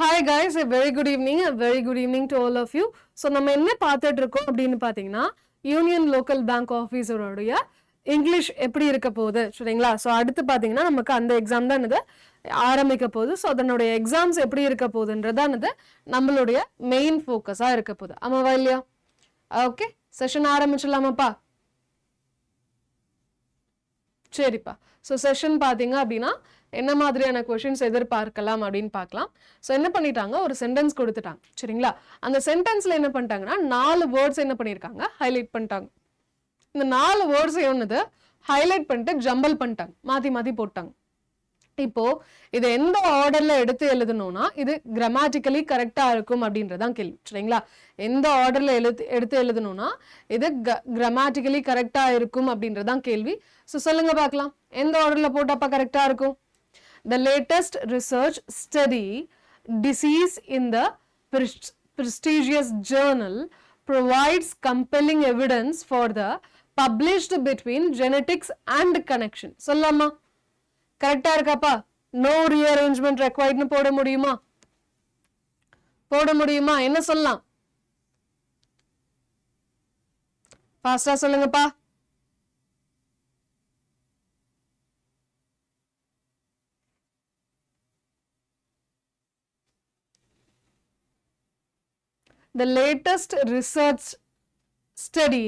Hi guys, a very good evening. A very good evening to all of you. So நம்ம என்ன பார்த்துட்டு இருக்கோம் அப்படின்னு பார்த்தீங்கன்னா யூனியன் லோக்கல் பேங்க் ஆஃபீஸரோடைய இங்கிலீஷ் எப்படி இருக்க போகுது சரிங்களா. ஸோ அடுத்து பார்த்தீங்கன்னா நமக்கு அந்த எக்ஸாம் தான் இது ஆரம்பிக்க போகுது. ஸோ அதனுடைய எக்ஸாம்ஸ் எப்படி இருக்க போகுதுன்றதான் இது நம்மளுடைய மெயின் ஃபோக்கஸாக இருக்க போகுது. ஆமாவா இல்லையா? ஓகே, செஷன் ஆரம்பிச்சிடலாமாப்பா? சரிப்பா. ஸோ செஷன் பார்த்தீங்க அப்படின்னா என்ன மாதிரியான கொஷின்ஸ் எதிர்பார்க்கலாம் அப்படின்னு பார்க்கலாம். ஸோ என்ன பண்ணிட்டாங்க, ஒரு சென்டென்ஸ் கொடுத்துட்டாங்க சரிங்களா. அந்த சென்டென்ஸ்ல என்ன பண்ணிட்டாங்கன்னா 4 வேர்ட்ஸ் என்ன பண்ணியிருக்காங்க, ஹைலைட் பண்ணிட்டாங்க. இந்த 4 வேர்ட்ஸ் ஒன்றுது ஹைலைட் பண்ணிட்டு ஜம்பிள் பண்ணிட்டாங்க, மாற்றி மாற்றி போட்டாங்க. இப்போ இது எந்த ஆர்டர்ல எடுத்து எழுதணும்னா இது கிராமட்டிக்கலி கரெக்டா இருக்கும் அப்படின்றதான் கேள்வி சரிங்களா. எந்த ஆர்டர்ல எடுத்து எழுதணும்னா இது கிராமட்டிக்கலி கரெக்டா இருக்கும் அப்படின்றதான் கேள்வி. ஸோ சொல்லுங்க பார்க்கலாம், எந்த ஆர்டர்ல போட்டப்ப கரெக்டா இருக்கும்? The latest research study, disease in the prestigious journal, provides compelling evidence for the published between genetics and connection. சொல்லலாமா? கரெக்டா இருக்காப்பா? No rearrangement required னு போட முடியுமா? போட முடியுமா? என்ன சொல்லலாம்? ஃபாஸ்டா சொல்லுங்கப்பா. The latest research study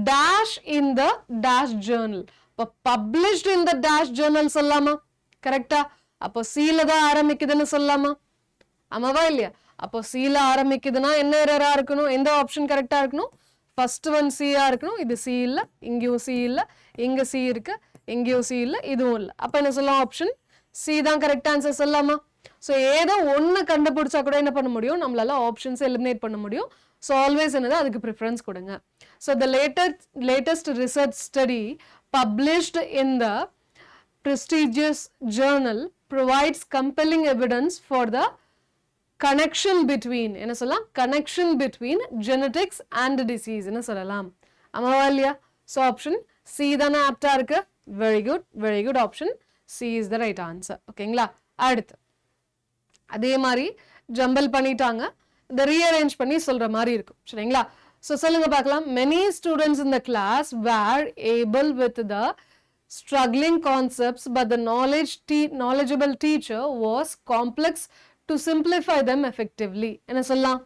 dash in the dash journal. இப்போ published in the dash journal சொல்லலாமா? கரெக்டா? அப்போ சீல தான் ஆரம்பிக்குதுன்னு சொல்லலாமா? ஆமாவா இல்லையா? அப்போ சீல ஆரம்பிக்குதுன்னா என்ன எரரா இருக்கணும், எந்த ஆப்ஷன் கரெக்டா இருக்கணும்? ஃபர்ஸ்ட் ஒன் சியா இருக்கணும். இது சி இல்ல, இங்கேயும் சி இல்ல, இங்க சி இருக்கு, இங்கேயும் சி இல்ல, இதுவும் இல்ல. அப்ப என்ன சொல்லலாம், ஆப்ஷன் சி தான் கரெக்ட் ஆன்சர் சொல்லலாமா? ஸோ ஏதோ ஒன்று கண்டுபிடிச்சா கூட என்ன பண்ண முடியும், நம்மளால ஆப்ஷன்ஸ் எலிமினேட் பண்ண முடியும். ஸோ ஆல்வேஸ் என்னது, அதுக்கு ப்ரிஃபரன்ஸ் கொடுங்க. So the latest research study published in the prestigious journal provides compelling evidence for the connection between என்ன சொல்லலாம், connection between genetics and disease என்ன சொல்லலாம். ஆமாவா இல்லையா? ஸோ ஆப்ஷன் சி தானே ஆப்டா இருக்கு. Very good option C is the right answer. ஓகேங்களா. அடுத்து அதே மாதிரி ஜம்பிள் பண்ணிட்டாங்க, இதை ரீஅரேஞ்ச் பண்ணி சொல்ற மாதிரி இருக்கும் சரிங்களா. ஸோ சொல்லுங்க பார்க்கலாம். Many students in the class were able with the struggling concepts but the knowledgeable teacher was complex to simplify them effectively. என்ன சொல்லலாம்?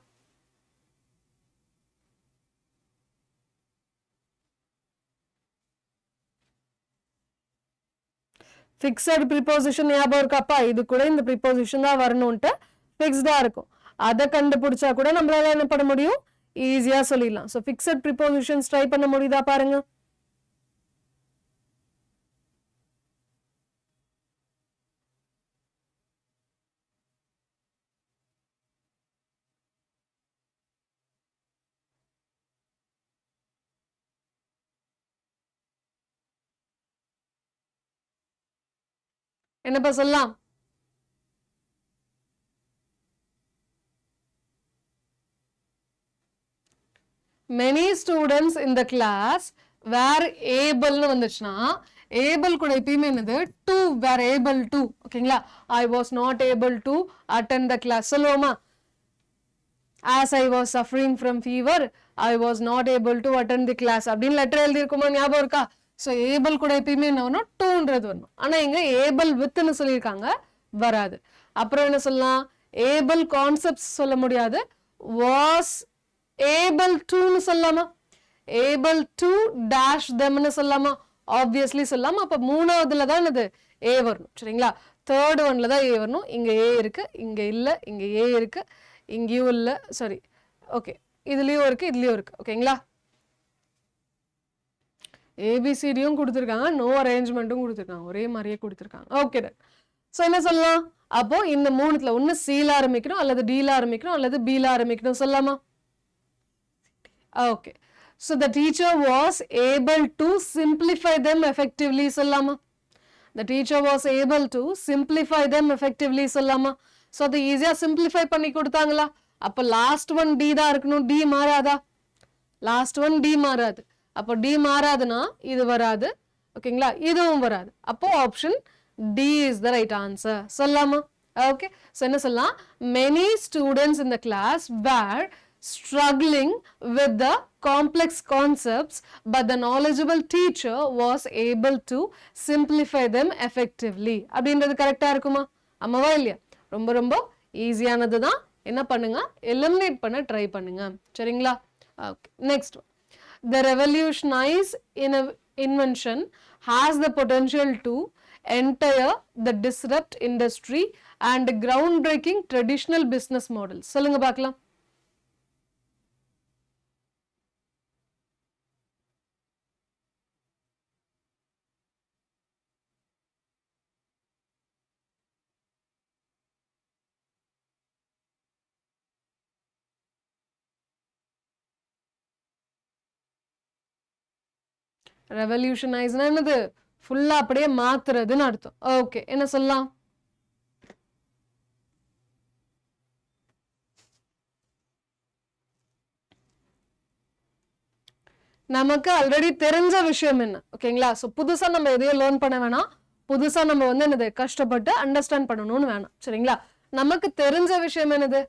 ஃபிக்ஸட் ப்ரிப்போசிஷன் ஞாபகம் இருக்காப்பா? இது கூட இந்த ப்ரிப்போசிஷன் தான் வரணும்ட்டு ஃபிக்ஸ்டா இருக்கும். அதை கண்டுபிடிச்சா கூட நம்மளால என்ன பண்ண முடியும், ஈஸியா சொல்லிடலாம். ஸோ ஃபிக்ஸட் ப்ரிப்போசிஷன்ஸ் ட்ரை பண்ண முடியுதா பாருங்க. என்னப்பா சொல்லலாம்? many students in the class were able னு வந்துச்சுன்னா able கூட எப்பயுமே என்னது to were able to. ஓகேங்களா. I was not able to attend the class சொல்லுவோமா? as I was suffering from fever I was not able to attend the class அப்படின்னு letter எழுதி இருக்குமா, ஞாபகம் இருக்கா? ஸோ ஏபிள் கூட எப்பயுமே என்ன வரணும், டூன்றது வரணும். ஆனா இங்க ஏபிள் வித்னு சொல்லியிருக்காங்க, வராது. அப்புறம் என்ன சொல்லலாம், ஏபிள் கான்செப்ட்ஸ் சொல்ல முடியாது, வாஸ் ஏபிள் டுன்னு சொல்லலாமா? ஏபிள் டு டேஷ் தெம்னு சொல்லலாமா? ஆப்வியஸ்லி சொல்லலாமா? அப்ப மூணாவதுல தான் இது ஏ வரணும் சரிங்களா. தேர்ட் ஒன்ல தான் ஏ வரணும். இங்க ஏ இருக்கு, இங்க இல்ல, இங்க ஏ இருக்கு, இங்கேயும் இல்ல, சாரி ஓகே இதுலயும் இருக்கு, இதுலயும் இருக்கு. ஓகேங்களா. ஏபிசிடியும் கொடுத்துருக்காங்க, நோ அரேஞ்ச்மெண்ட்டும் கொடுத்துருக்காங்க, ஒரே மாதிரியே கொடுத்துருக்காங்க. Okay done. ஸோ என்ன சொல்லலாம், அப்போ இந்த மூணுத்துல ஒன்று சில ஆரம்பிக்கணும், அல்லது டில ஆரம்பிக்கணும், அல்லது பில ஆரம்பிக்கணும் சொல்லலாமா? Okay. So the teacher was able to simplify them effectively சொல்லலாமா? The teacher was able to simplify them effectively சொல்லலாமா? ஸோ அதை ஈஸியா சிம்பிளிஃபை பண்ணி கொடுத்தாங்களா? அப்போ லாஸ்ட் ஒன் டி தான் இருக்கணும், டி மாறாதா? லாஸ்ட் ஒன் டி மாறாது. அப்போ டி மாறாதுன்னா இது வராது. ஓகேங்களா, இதுவும் வராது. அப்போ option D is the right answer சொல்லலாமா? Okay, so என்ன சொல்லலாம், many students in the class were struggling with the complex concepts, but the knowledgeable teacher was able to simplify them effectively. அப்படின்றது கரெக்டா இருக்குமா? ஆமாவா இல்லையா? ரொம்ப ரொம்ப ஈஸியானது தான். என்ன பண்ணுங்க, எலிமினேட் பண்ண ட்ரை பண்ணுங்க. சரிங்களா? Okay, next. The revolutionize invention has the potential to entire the disrupt industry and groundbreaking traditional business models. சொல்லுங்க பார்க்கலாம். ரெவல்யூஷனைஸ்னா என்னது? ஃபுல்லா அப்படியே மாத்துறதுன்னு அர்த்தம். ஓகே, என்ன சொல்லலாம்? நமக்கு ஆல்ரெடி தெரிஞ்ச விஷயம் என்ன? ஓகேங்களா? ஸோ புதுசா நம்ம எதையும் லேர்ன் பண்ண வேணாம். புதுசா நம்ம வந்து என்னது கஷ்டப்பட்டு அண்டர்ஸ்டாண்ட் பண்ணணும்னு வேணாம். சரிங்களா? நமக்கு தெரிஞ்ச விஷயம் என்னது?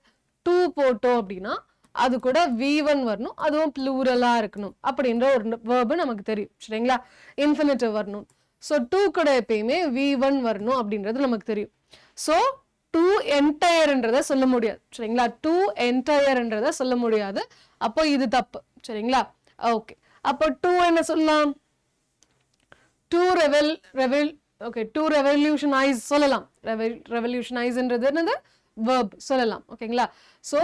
டூ போட்டோம் அப்படின்னா அது கூட V1 வரணும், அதுவும் ப்ளூரலா இருக்கணும் அப்படின்ற ஒரு வேர்பு நமக்கு தெரியும். சரிங்களா? இன்ஃபினிட்டிவ் வரணும். ஸோ டூ கூட எப்பயுமே V1 வரணும் அப்படின்றது நமக்கு தெரியும். ஸோ டூ என்டையர்ன்றதை சொல்ல முடியாது. சரிங்களா? டூ என்டையர்ன்றதை சொல்ல முடியாது. அப்போ இது தப்பு. சரிங்களா? ஓகே, அப்போ டூ என்ன சொல்லலாம்? டூ டூ ரெவல்யூஷனைஸ் சொல்லலாம். ரெவல்யூஷனைஸ்ன்றது என்னது? verb சொல்லலாம். ஓகேங்களா? ஸோ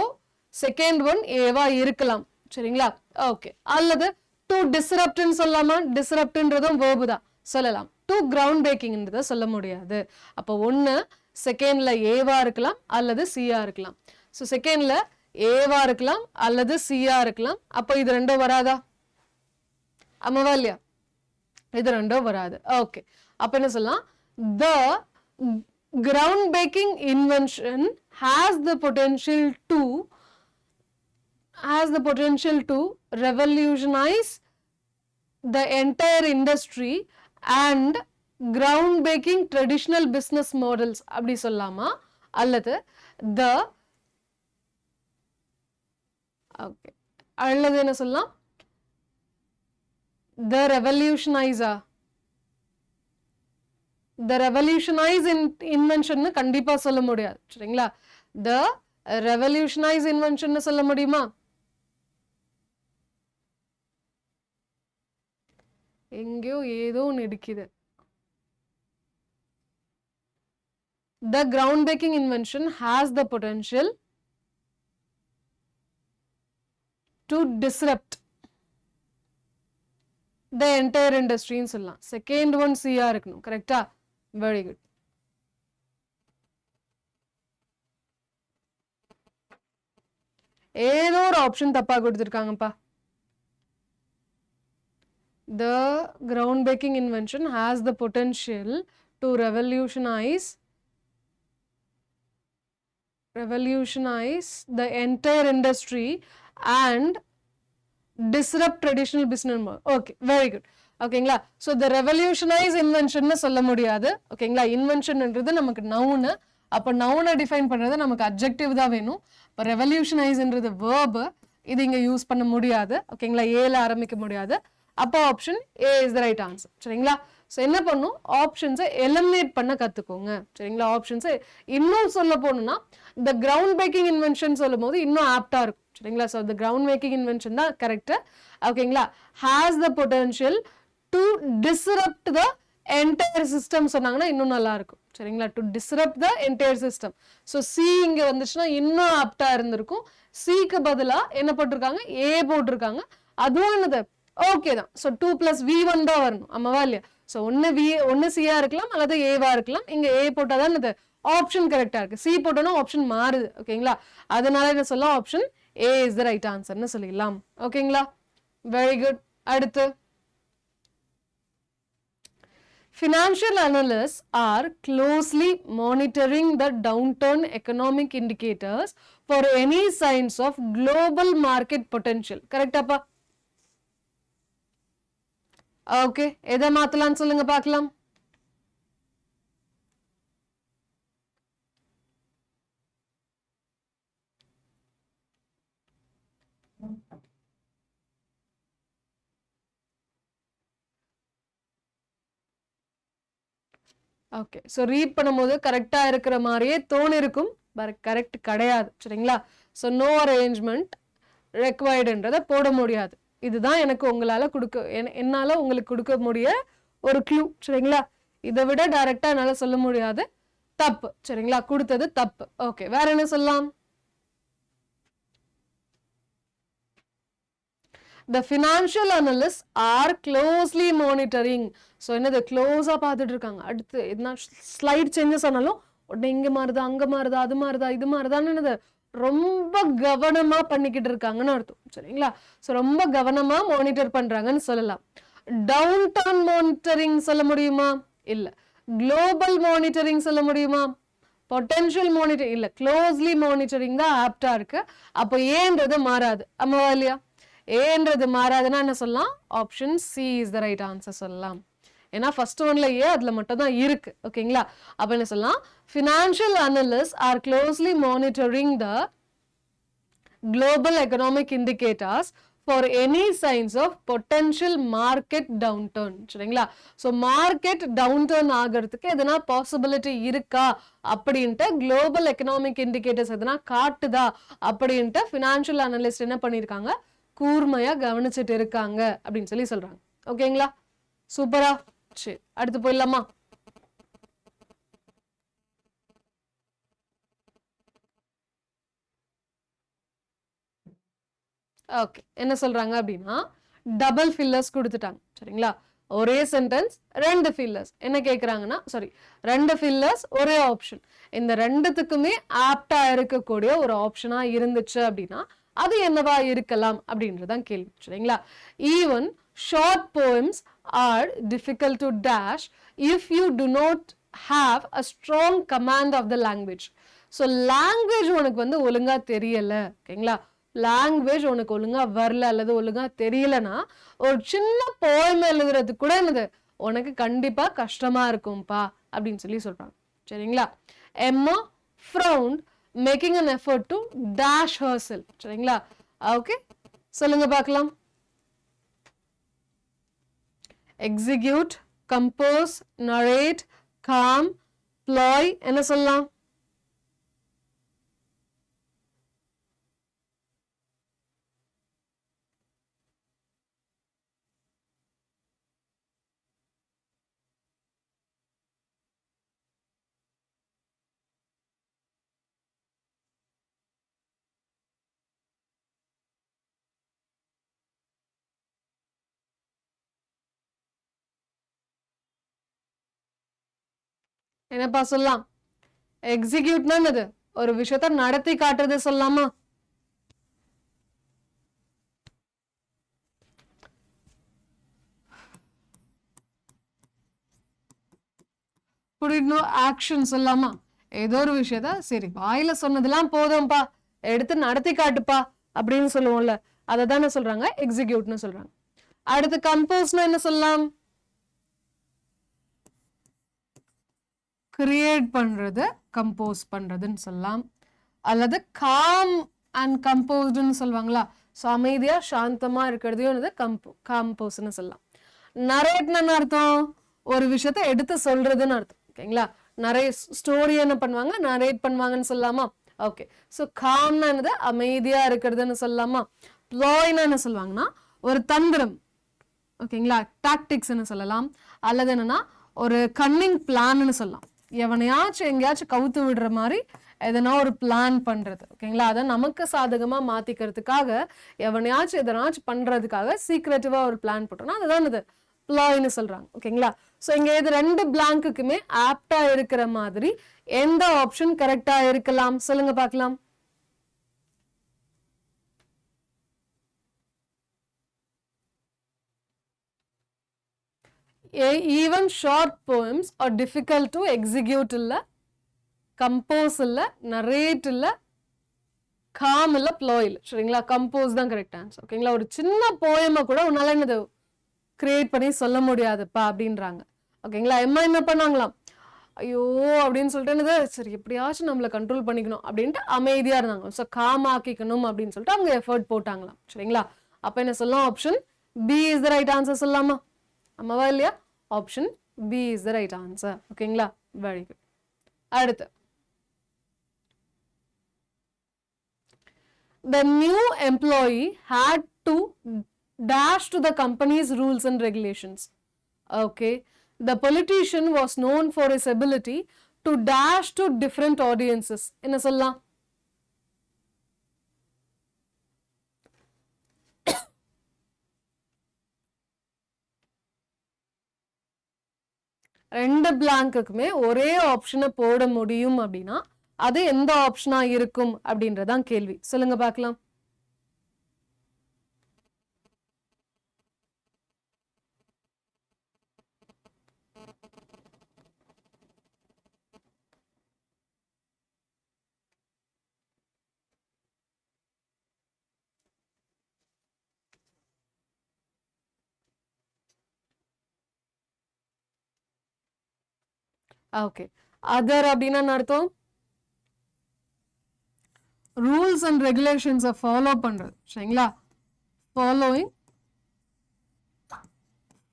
செகண்ட் ஒன் ஏவா இருக்கலாம். சரிங்களா? ஓகே, அல்லது டூ டிஸ்ரப்ட்னு சொல்லலாமா? டிஸ்ரப்ட்ன்றதும் verb தான், சொல்லலாம். டூ கிரவுண்ட் பிரேக்கிங்ன்றதை சொல்ல முடியாது. அப்போ ஒன்று செகண்ட்ல ஏவா இருக்கலாம் அல்லது சியா இருக்கலாம். ஸோ செகண்ட்ல ஏவா இருக்கலாம் அல்லது சியா இருக்கலாம். அப்போ இது ரெண்டும் வராதா? ஆமாவா இல்லையா? இது ரெண்டும் வராது. ஓகே, அப்ப என்ன சொல்லலாம்? The groundbreaking invention has the potential to revolutionize the entire industry and groundbreaking traditional business models. அப்படி சொல்லலாமா? அல்லது the ஓகே, அல்லது என்ன சொல்லலாம்? The revolutionizer. The revolutionize invention கண்டிப்பா சொல்ல முடியாது. சரிங்களா? The revolutionize invention சொல்ல முடியுமா? எங்கேயோ ஏதோ ஒன்று இருக்குது. The groundbreaking invention has the potential to disrupt the entire industry ன்னு சொல்லலாம். செகண்ட் ஒன் சியா இருக்கணும். கரெக்டா? Very good. ஏதோ ஒரு ஆப்ஷன் தப்பா கொடுத்துருக்காங்கப்பா. The groundbreaking invention has the potential to revolutionize the entire industry and disrupt traditional business model. Okay, very good. ஓகேங்களா? So the revolutionize invention சொல்ல முடியாது. ஓகேங்களா? இன்வென்ஷன்ன்றது நமக்கு நவுனு. அப்போ நவுனை டிஃபைன் பண்ணுறது நமக்கு அப்ஜெக்டிவ் தான் வேணும். இப்போ ரெவல்யூஷனைஸ்ன்றது வேர்பு, இது இங்கே யூஸ் பண்ண முடியாது. ஓகேங்களா? ஏல ஆரம்பிக்க முடியாது. அப்போ option A is the right answer. சரிங்களா? ஸோ என்ன பண்ணும்? ஆப்ஷன்ஸை எலிமினேட் பண்ண கற்றுக்கோங்க. சரிங்களா? ஆப்ஷன்ஸை இன்னும் சொல்ல போகணும்னா இந்த கிரவுண்ட் பிரேக்கிங் இன்வென்ஷன் சொல்லும் போது இன்னும் ஆப்டா இருக்கும். சரிங்களா? ஸோ இந்த கிரவுண்ட் மேக்கிங் இன்வென்ஷன் தான் கரெக்ட். ஓகேங்களா? Has the potential to disrupt the entire system சொன்னாங்கன்னா இன்னும் நல்லா இருக்கும். சரிங்களா? To disrupt the entire system. So C இங்கே வந்துச்சுன்னா இன்னும் ஆப்டா இருந்திருக்கும். சிக்கு பதிலாக என்ன போட்டிருக்காங்க? ஏ போட்டிருக்காங்க. அதுவும் என்னது? ஓகே தான். ஸோ 2 + V1 தான் வரணும். ஆமாவா இல்லையா? ஸோ ஒன்று சியா இருக்கலாம் அல்லது ஏவா இருக்கலாம். இங்கே ஏ போட்டால் தான் என்னது? ஆப்ஷன் கரெக்டா இருக்கு. சி போட்டோன்னா ஆப்ஷன் மாறுது. ஓகேங்களா? அதனால என்ன சொல்லலாம்? Option A is the right ஆன்சர்னு சொல்லிடலாம். ஓகேங்களா? Very good. அடுத்து, financial analysts are closely monitoring the downturn economic indicators for any signs of global market potential. கரெக்டா பா? ஓகே, எதை மாத்தலாம்னு சொல்லுங்க பார்க்கலாம். ஓகே, ஸோ ரீட் பண்ணும்போது கரெக்டா இருக்கிற மாதிரியே தோணிருக்கும், கரெக்ட் கிடையாது. சரிங்களா? ஸோ நோ அரேஞ்ச்மெண்ட் ரெக்வயர்டுன்றதை போட முடியாது. இதுதான் எனக்கு என்னால உங்களுக்கு கொடுக்க முடிய ஒரு க்ளூ. சரிங்களா? இதை விட டைரக்டா என்னால சொல்ல முடியாது. தப்பு. சரிங்களா? கொடுத்தது தப்பு. ஓகே, வேற என்ன சொல்லலாம்? The financial analysts are closely monitoring. So என்னது க்ளோஸா பார்த்துட்டு இருக்காங்க. அடுத்து என்ன ஸ்லைட் சேஞ்சஸ் ஆனாலும் உடனே இங்க மாறுதா, அங்க மாறுதா, அது மாறுதா, இது மாறுதான்னு என்னது ரொம்ப கவனமா பண்ணிக்கிட்டு இருக்காங்கன்னு அர்த்தம். சரிங்களா? ஸோ ரொம்ப கவனமா மானிட்டர் பண்றாங்கன்னு சொல்லலாம். டவுன் டவுன் மானிட்டரிங் சொல்ல முடியுமா? இல்ல. குளோபல் மானிட்டரிங் சொல்ல முடியுமா? பொட்டென்ஷியல் மானிட்டரிங் இல்ல, க்ளோஸ்லி மானிட்டரிங் தான் ஆப்டா இருக்கு. அப்போ ஏன்றது மாறாது. ஆமாவா இல்லையா? ஏன்றது மாறாதுன்னா என்ன சொல்லலாம்? Option C is the right answer சொல்லலாம். ஏன்னா ஃபர்ஸ்ட் ஒன்ல ஏ அதுல மட்டும் தான் இருக்கு. ஓகேங்களா? அப்ப என்ன சொல்லலாம்? Financial analyst are closely monitoring the global economic indicators for any signs of potential market downturn. சரிங்களா? ஸோ மார்க்கெட் டவுன் டர்ன் ஆகிறதுக்கு எதனா பாசிபிலிட்டி இருக்கா அப்படின்ட்டு குளோபல் எக்கனாமிக் இண்டிகேட்டர்ஸ் எதனா காட்டுதா அப்படின்ட்டு ஃபினான்ஷியல் அனலிஸ்ட் என்ன பண்ணியிருக்காங்க? கூர்மையா கவனிச்சுட்டு இருக்காங்க அப்படின்னு சொல்லி சொல்றாங்க. ஓகேங்களா? சூப்பரா. சரி, அடுத்து போயிடலாமா? ஓகே, என்ன சொல்றாங்க அப்படின்னா டபுள் ஃபில்லர்ஸ் கொடுத்துட்டாங்க. சரிங்களா? ஒரே சென்டென்ஸ், ரெண்டு ஃபில்லர்ஸ். என்ன கேட்குறாங்கன்னா, சாரி, ரெண்டு ஃபில்லர்ஸ் ஒரே ஆப்ஷன். இந்த ரெண்டுத்துக்குமே ஆப்டா இருக்கக்கூடிய ஒரு ஆப்ஷனா இருந்துச்சு அப்படின்னா அது என்னவா இருக்கலாம் அப்படின்றதான் கேள்வி. சரிங்களா? Even short poems are difficult to dash if you do not have a strong command of the language. So language உனக்கு வந்து ஒழுங்கா தெரியல. ஓகேங்களா? லாங்குவேஜ் உனக்கு ஒழுங்கா வரல அல்லது ஒழுங்கா தெரியலனா ஒரு சின்ன போயம் எழுதுறதுக்கு கூட என்னது உனக்கு கண்டிப்பா கஷ்டமா இருக்கும்பா அப்படின்னு சொல்லி சொல்றாங்க. சரிங்களா? எம்மா frowned making an effort to dash herself. சரிங்களா? ஓகே, சொல்லுங்க பார்க்கலாம். எக்ஸிக்யூட், கம்போஸ், நரேட், காம், ப்ளாய், என்ன சொல்லலாம்? என்னப்பா சொல்லலாம்? எக்ஸிக்யூட்னா என்னது? ஒரு விஷயத்த நடத்தி காட்டுறது சொல்லலாமா? புரியும், ஆக்ஷன் சொல்லலாமா? ஏதோ ஒரு விஷயத்த சரி வாயில சொன்னதெல்லாம் போதும்பா, எடுத்து நடத்தி காட்டுப்பா அப்படின்னு சொல்லுவோம்ல, அதை தானே சொல்றாங்க எக்ஸிக்யூட்னு சொல்றாங்க. அடுத்து கம்போஸ்னா என்ன சொல்லலாம்? கிரியேட் பண்றது, கம்போஸ் பண்றதுன்னு சொல்லலாம். அல்லது காம் அண்ட் கம்போஸ்டுன்னு சொல்லுவாங்களா, ஸோ அமைதியா சாந்தமா இருக்கிறதையும் கம்போஸ்ன்னு சொல்லலாம். நரேட்னு அர்த்தம் ஒரு விஷயத்த எடுத்து சொல்றதுன்னு அர்த்தம். ஓகேங்களா? நிறைய ஸ்டோரி என்ன பண்ணுவாங்க, நரேட் பண்ணுவாங்கன்னு சொல்லலாமா? ஓகே, ஸோ காம்னா என்னது? அமைதியா இருக்கிறதுன்னு சொல்லலாமா? ப்ளாய்னா என்ன சொல்லுவாங்கன்னா ஒரு தந்திரம். ஓகேங்களா? டாக்டிக்ஸ்ன்னு சொல்லலாம். அல்லது என்னன்னா ஒரு கன்னிங் பிளான்னு சொல்லலாம். எவனையாச்சும் எங்கேயாச்சும் கவுத்து விடுற மாதிரி எதனா ஒரு பிளான் பண்றது. ஓகேங்களா? அதை நமக்கு சாதகமா மாத்திக்கிறதுக்காக எவனையாச்சும் எதனாச்சும் பண்றதுக்காக சீக்ரெட்டிவா ஒரு பிளான் போட்டோம்னா அதுதான் இது ப்ளாய்னு சொல்றாங்க. ஓகேங்களா? ஸோ இங்க இது ரெண்டு பிளாங்குக்குமே ஆப்டா இருக்கிற மாதிரி எந்த ஆப்ஷன் கரெக்டா இருக்கலாம் சொல்லுங்க பார்க்கலாம். Even short poems are difficult to execute இல்ல, கம்போஸ் இல்ல, நரேட் இல்ல, காம் இல்ல, ப்ளாய் இல்ல. சரிங்களா? கம்போஸ் தான் கரெக்ட் ஆன்சர். ஓகேங்களா? ஒரு சின்ன போயமை கூட உன்னால என்னது கிரியேட் பண்ணி சொல்ல முடியாதுப்பா அப்படின்றாங்க. ஓகேங்களா? எம்மா என்ன பண்ணாங்களாம்? ஐயோ அப்படின்னு சொல்லிட்டு என்னது சரி எப்படியாச்சும் நம்மளை கண்ட்ரோல் பண்ணிக்கணும் அப்படின்ட்டு அமைதியா இருந்தாங்க. ஸோ காமாக்கிக்கணும் அப்படின்னு சொல்லிட்டு அவங்க எஃபர்ட் போட்டாங்களாம். சரிங்களா? அப்ப என்ன சொல்லலாம்? Option B is the right answer சொல்லலாமா? ஆமாவா இல்லையா? Option B is the right answer. ஓகேங்களா? Very good. அடுத்து, the new employee had to dash to the company's rules and regulations. Okay, the politician was known for his ability to dash to different audiences. என்ன சொல்லலாம்? ரெண்டு பிளாங்குக்குமே ஒரே ஆப்ஷனை போட முடியும் அப்படின்னா அது எந்த ஆப்ஷனா இருக்கும் அப்படின்றதான் கேள்வி. சொல்லுங்க பார்க்கலாம். ஓகே, அதர் அப்படின்னா என்ன அர்த்தம்? ரூல்ஸ் அண்ட் ரெகுலேஷன்ஸை ஃபாலோ பண்றது. சரிங்களா?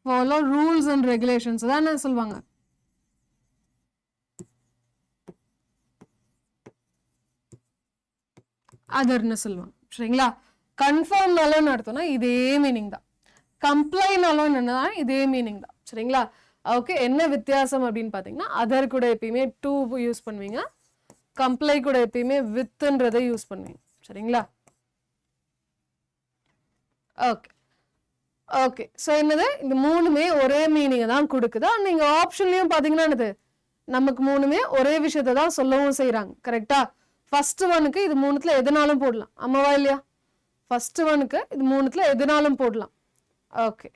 ஃபாலோ ரூல்ஸ் அண்ட் ரெகுலேஷன்ஸ் தான் என்ன சொல்லுவாங்க? அதர்னு சொல்லுவாங்க. சரிங்களா? கன்ஃபார்ம்னாலும் அர்த்தம்னா இதே மீனிங் தான். கம்ப்ளைனாலும் என்னன்னா இதே மீனிங் தான். சரிங்களா? ஓகே, என்ன வித்தியாசம் அப்படின்னு பார்த்தீங்கன்னா அதர் கூட எப்பயுமே டு யூஸ் பண்ணுவீங்க, கம்ப்ளை கூட எப்பயுமே வித்ன்றதை யூஸ் பண்ணுவீங்க. சரிங்களா? ஓகே ஓகே, ஸோ என்னது இந்த மூணுமே ஒரே மீனிங்கை தான் கொடுக்குது. நீங்க ஆப்ஷன்லயும் பார்த்தீங்கன்னா என்னது நமக்கு மூணுமே ஒரே விஷயத்தை தான் சொல்லவும் செய்யறாங்க. கரெக்டா? ஃபர்ஸ்ட் ஒனுக்கு இது மூணுத்துல எதுனாலும் போடலாம். ஆமாவா இல்லையா? ஃபர்ஸ்ட் ஒனுக்கு இது மூணுத்துல எதுனாலும் போடலாம். ஓகே,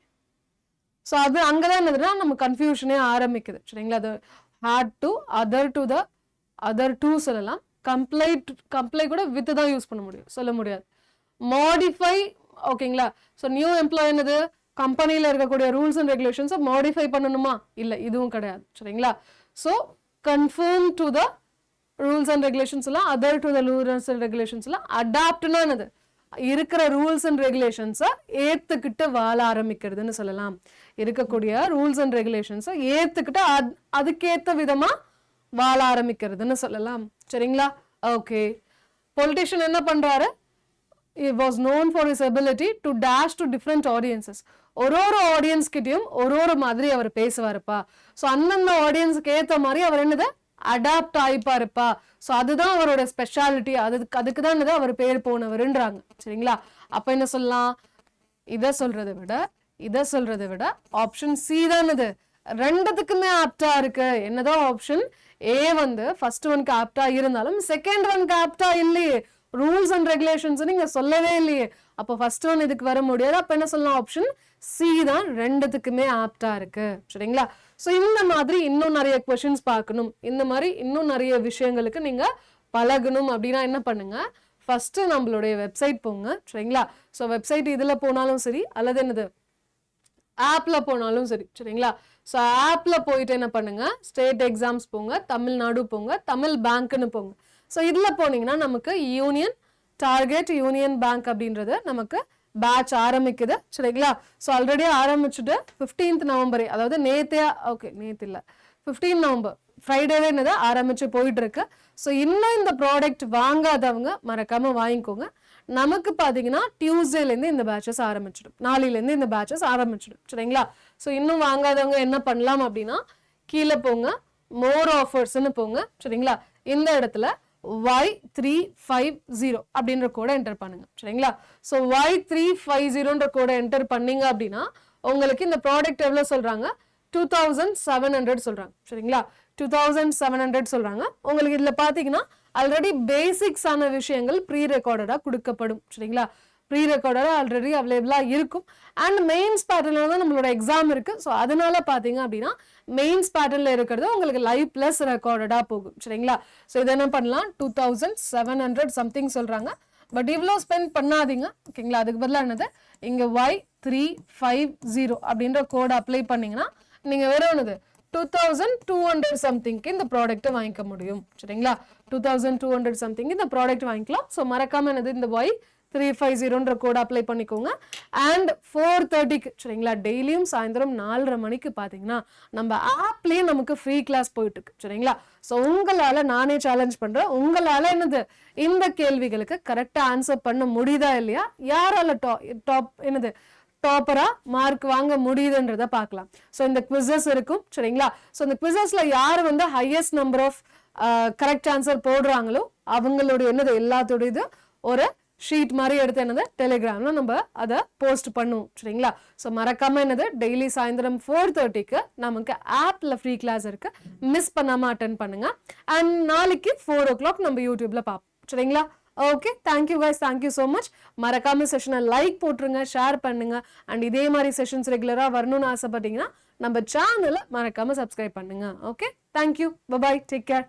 ஸோ அது அங்கதான் என்னதுன்னா நம்ம கன்ஃபியூஷனே ஆரம்பிக்குது. சரிங்களா? அது ஹேட் டு அதர் டு சொல்லலாம். கம்ப்ளை கூட வித் தான் யூஸ் பண்ண முடியும், சொல்ல முடியாது. மாடிஃபை, ஓகேங்களா? ஸோ நியூ எம்ப்ளாய் என்னது கம்பெனியில் இருக்கக்கூடிய ரூல்ஸ் அண்ட் ரெகுலேஷன்ஸை மாடிஃபை பண்ணணுமா? இல்லை, இதுவும் கிடையாது. சரிங்களா? So conform to the rules and regulations எல்லாம், adhere to the rules and regulations எல்லாம், அடாப்ட்னா என்னது இருக்கிற ரூல்ஸ் அண்ட் ரெகுலேஷன்ஸை ஏத்துக்கிட்டு வாழ ஆரம்பிக்கிறதுன்னு சொல்லலாம். இருக்கக்கூடிய ரூல்ஸ் அண்ட் ரெகுலேஷன்ஸை ஏத்துக்கிட்டு அதுக்கேத்த விதமா வாழ ஆரம்பிக்கிறதுன்னு சொல்லலாம். சரிங்களா? ஓகே, பொலிட்டிஷியன் என்ன பண்றாரு? He was known for his ability to dash to different audiences. ஒரு ஆடியன்ஸ் கிட்டயும் ஒரு மாதிரி அவர் பேசுவாருப்பா. ஸோ அந்தந்த ஆடியன்ஸுக்கு ஏற்ற மாதிரி அவர் என்னது அடாப்ட் ஆயிப்பாருப்பா. ஸோ அதுதான் அவரோட ஸ்பெஷாலிட்டி. அதுக்கு தான் என்னது அவர் பேர் போனவருன்றாங்க. சரிங்களா? அப்ப என்ன சொல்லலாம்? இதை சொல்றதை விட ஆப்ஷன் சி தான் இது ரெண்டுத்துக்குமே ஆப்டா இருக்கு. என்னதான் ஆப்ஷன் ஏ வந்து ஃபர்ஸ்ட் ஒன்க்கு ஆப்டா இருந்தாலும் செகண்ட் ஒன்க்கு ஆப்டா இல்லையே. ரூல்ஸ் அண்ட் ரெகுலேஷன்ஸ் நீங்க சொல்லவே இல்லையே. அப்போ ஃபர்ஸ்ட் ஒன் இதுக்கு வர முடியாது. அப்ப என்ன சொல்லலாம்? ஆப்ஷன் சி தான் ரெண்டுத்துக்குமே ஆப்டா இருக்கு. சரிங்களா? ஸோ இந்த மாதிரி இன்னும் நிறைய கொஸ்டின்ஸ் பார்க்கணும், இந்த மாதிரி இன்னும் நிறைய விஷயங்களுக்கு நீங்க பழகணும் அப்படின்னா என்ன பண்ணுங்க? ஃபர்ஸ்ட் நம்மளுடைய வெப்சைட் போங்க. சரிங்களா? ஸோ வெப்சைட் இதுல போனாலும் சரி அல்லது என்னது ஆப்ல போனாலும் சரி. சரிங்களா? ஸோ ஆப்ல போயிட்டு என்ன பண்ணுங்க? ஸ்டேட் எக்ஸாம்ஸ் போங்க, தமிழ்நாடு போங்க, தமிழ் பேங்க்னு போங்க. ஸோ இதுல போனீங்கன்னா நமக்கு யூனியன் பேங்க் அப்படின்றது நமக்கு பேட்ச் ஆரம்பிக்குது. சரிங்களா? ஸோ ஆல்ரெடி ஆரம்பிச்சுட்டு 15th நவம்பர், அதாவது நேத்து இல்லை 15 நவம்பர் ஃப்ரைடேவே என்னது ஆரம்பிச்சு போயிட்டு இருக்கு. ஸோ இன்னும் இந்த ப்ராடக்ட் வாங்காதவங்க மறக்காம வாங்கிக்கோங்க. நமக்கு பார்த்தீங்கன்னா டியூஸ்டேலேருந்து இந்த பேட்சஸ் ஆரம்பிச்சிடும், நாளையிலேருந்து இந்த பேட்சஸ் ஆரம்பிச்சிடும். சரிங்களா? ஸோ இன்னும் வாங்காதவங்க என்ன பண்ணலாம் அப்படின்னா கீழே போங்க, மோர் ஆஃபர்ஸ்ன்னு போங்க. சரிங்களா? இந்த இடத்துல Y350 அப்படின்ற கோடை என்டர் பண்ணுங்க. சரிங்களா? ஸோ Y350ன்ற கோடை என்டர் பண்ணீங்க அப்படின்னா உங்களுக்கு இந்த ப்ராடக்ட் எவ்வளவு சொல்றாங்க? 2700 சொல்றாங்க. சரிங்களா? 2700 சொல்றாங்க. உங்களுக்கு இதுல பாத்தீங்கன்னா ஆல்ரெடி பேசிக்ஸ் ஆன விஷயங்கள் ப்ரீ ரெக்கார்டடா கொடுக்கப்படும். சரிங்களா? ப்ரீ ரெக்கார்டடா ஆல்ரெடி அவைலபிளா இருக்கும். அண்ட் மெயின்ஸ் பேட்டர்ன்ல தான் நம்மளோட எக்ஸாம் இருக்கு. ஸோ அதனால பாத்தீங்க அப்படின்னா மெயின்ஸ் பேட்டர்ன்ல இருக்கிறது உங்களுக்கு லைவ் பிளஸ் ரெக்கார்டடா போகும். சரிங்களா? ஸோ இதை என்ன பண்ணலாம்? 2700 சம்திங் சொல்றாங்க. பட் இவ்வளோ ஸ்பெண்ட் பண்ணாதீங்க. ஓகேங்களா? அதுக்கு பதிலாக என்னது இங்க Y350 அப்படின்ற கோட் அப்ளை பண்ணீங்கன்னா நீங்க வெறும் என்னது 2200 சம்திங்க்கு இந்த ப்ராடக்ட்டை வாங்கிக்க முடியும். சரிங்களா? 2200 சம்திங் இந்த ப்ராடக்ட் வாங்கிக்கலாம். ஸோ மறக்காம என்னது இந்த பாய் 350ன்ற கோட் அப்ளை பண்ணிக்கோங்க. அண்ட் 4:30க்கு சரிங்களா, டெய்லியும் சாயந்தரம் 4:30 மணிக்கு பார்த்தீங்கன்னா நம்ம ஆப்லேயே நமக்கு ஃப்ரீ கிளாஸ் போயிட்டு இருக்கு. சரிங்களா? ஸோ உங்களால் நானே சேலஞ்ச் பண்ணுறேன், உங்களால் என்னது இந்த கேள்விகளுக்கு கரெக்டாக ஆன்சர் பண்ண முடியுதா இல்லையா, யாரால டாப் என்னது டாப்பரா மார்க் வாங்க முடியுதுன்றத பார்க்கலாம். ஸோ இந்த குவிசஸ் இருக்கும். சரிங்களா? ஸோ இந்த குவிசஸ்ல யார் வந்து highest number of correct answer போடுறாங்களோ அவங்களுடைய என்னது எல்லாத்தோட இது ஒரு ஷீட் மாதிரி எடுத்து என்னது டெலிகிராம்ல நம்ம அதை போஸ்ட் பண்ணுவோம். சரிங்களா? ஸோ மறக்காம என்னது டெய்லி சாயந்தரம் 4:30க்கு நமக்கு ஆப்ல ஃப்ரீ கிளாஸ் இருக்கு, மிஸ் பண்ணாம அட்டென்ட் பண்ணுங்க. அண்ட் நாளைக்கு 4 o'clock நம்ம யூடியூப்ல பார்ப்போம். சரிங்களா? Okay, thank you guys, thank you so much. மறக்காம செஷனை லைக் போட்டுருங்க, ஷேர் பண்ணுங்க. அண்ட் இதே மாதிரி செஷன்ஸ் ரெகுலராக வரணும்னு ஆசைப்பட்டீங்கன்னா நம்ம சேனலை மறக்காம சப்ஸ்கிரைப் பண்ணுங்க. Okay, thank you, bye, take care.